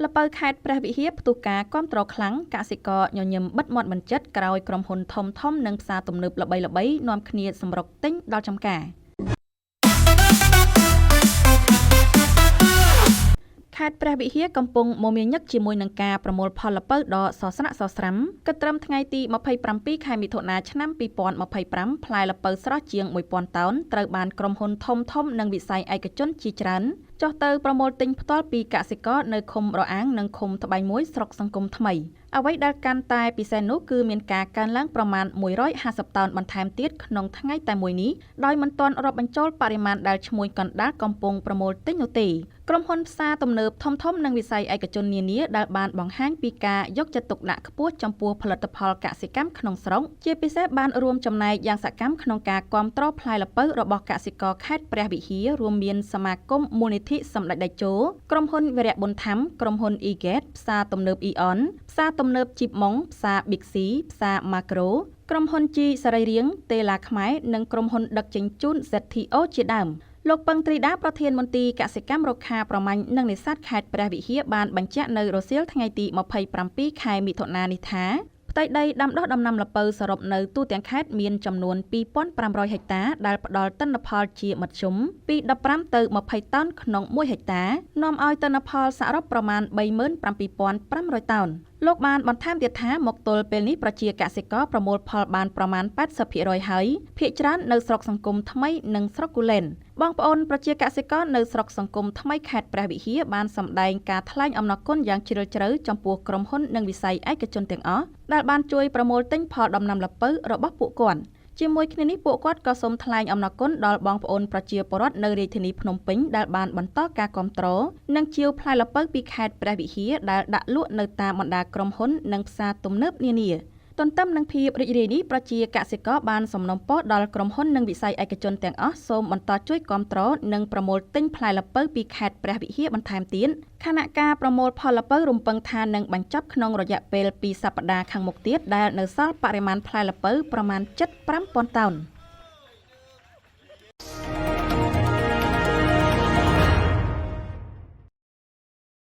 លពៅខេត្តព្រះវិហារផ្ទុះការគាំទ្រខ្លាំងកសិករញញឹមបិទមាត់មិនចិត្តក្រោយក្រុមហ៊ុនធំនិងផ្សារទំនើបល្បីៗនាំគ្នាសម្រុកទិញដល់ចំការខេត្តព្រះវិហារកំពុងមមាញឹកជាមួយនឹងការប្រមូលផលល្ពៅដ៏សស្រាក់សស្រាំគិតត្រឹមថ្ងៃទី27ខែមិថុនាឆ្នាំ2025ផ្លែល្ពៅស្រស់ជាង1000តោនត្រូវបានក្រុមហ៊ុនធំនិងវិស័យឯកជនជាច្រើនចុះទៅប្រមូលទិញផ្ទាល់ពីកសិករនៅឃុំរអាងនិងឃុំត្បៃមួយស្រុកសង្គមថ្មីអ្វីដែលកាន់តែពិសេសនោះគឺមានការកើនឡើងប្រមាណ150តោនបន្ថែមទៀតក្នុងថ្ងៃតែមួយនេះដោយមិនទាន់រាប់បញ្ចូលបរិមាណដែលឈ្មួញកណ្ដាលកំពុងប្រមូលទិញនោះទេក្រុមហ៊ុនផ្សារទំនើបធំនិងវិស័យឯកជននានាដែលបានបង្ហាញពីការយកចិត្តទុកដាក់ខ្ពស់ចំពោះផលិតផលកសិកម្មក្នុងស្រុកជាពិសេសបានរួមចំណែកយ៉ាងសកម្មក្នុងការគាំទ្រផ្លែល្ពៅរបស់កសិករខេត្តព្រះវិហាររួមមានសមាគមមូលនិធិសម្ដេចតេជោក្រុមហ៊ុនវីរៈប៊ុនថាំក្រុមហ៊ុន E-Gate ផ្សារទំនើប Eon ផ្សារទំនើបជីបម៉ុងផ្សារ Big C ផ្សារ Macro ក្រុមហ៊ុន G សរីរាង្គតេឡាខ្មែរនិងក្រុមហ៊ុនដឹកជញ្ជូន ZTO ជាដើមលោកពឹងត្រីដាប្រធានមន្ទីរកសិកម្មរុក្ខាប្រមាញ់និងនេសាទខេត្តព្រះវិហារបានបញ្ជាក់នៅរសៀលថ្ងៃទី27ខែមិថុនានេះថាផ្ទៃដីដាំដុះដំណាំល្ពៅសរុបនៅទូទាំងខេត្តមានចំនួន2500ហិកតាដែលផ្ដល់ទិន្នផលជាមធ្យមពី15ទៅ20តោនក្នុង1ហិកតានាំឲ្យទិន្នផលសរុបប្រមាណ37500តោនលោកបានបន្ថែមទៀតថាមកទល់ពេលនេះប្រជាកសិករប្រមូលផលបានប្រមាណ80%ហើយភាគច្រើននៅស្រុកសង្គមថ្មីនិងស្រុកគូលែនបងប្អូនប្រជាកសិករនៅស្រុកសង្គមថ្មីខេត្តព្រះវិហារបានសម្ដែងការថ្លែងអំណរគុណយ៉ាងជ្រាលជ្រៅចំពោះក្រុមហ៊ុននិងវិស័យឯកជនទាំងអស់ដែលបានជួយប្រមូលទិញផលដំណាំល្ពៅរបស់ពួកគាត់ជាមួយគ្នានេះពួកគាត់ក៏សូមថ្លែងអំណរគុណដល់បងប្អូនប្រជាពលរដ្ឋនៅរាជធានីភ្នំពេញដែលបានបន្តការគាំទ្រនិងជាវផ្លែល្ពៅពីខេត្តព្រះវិហារដែលដាក់លក់នៅតាមបណ្ដាក្រុមហ៊ុននិងផ្សារទំនើបនានាទន្ទឹមនឹងភាពរីករាយនេះប្រជាកសិករបានសំណូមពរដល់ក្រុមហ៊ុននិងវិស័យឯកជនទាំងអស់សូមបន្តជួយគាំទ្រនិងប្រមូលទិញផ្លែល្ពៅពីខេត្តព្រះវិហារបន្ថែមទៀតខណៈការប្រមូលផលល្ពៅរំពឹងថានឹងបញ្ចប់ក្នុងរយៈពេល2សប្តាហ៍ខាងមុខទៀតដែលនៅសល់បរិមាណផ្លែល្ពៅប្រមាណជិត5000តោន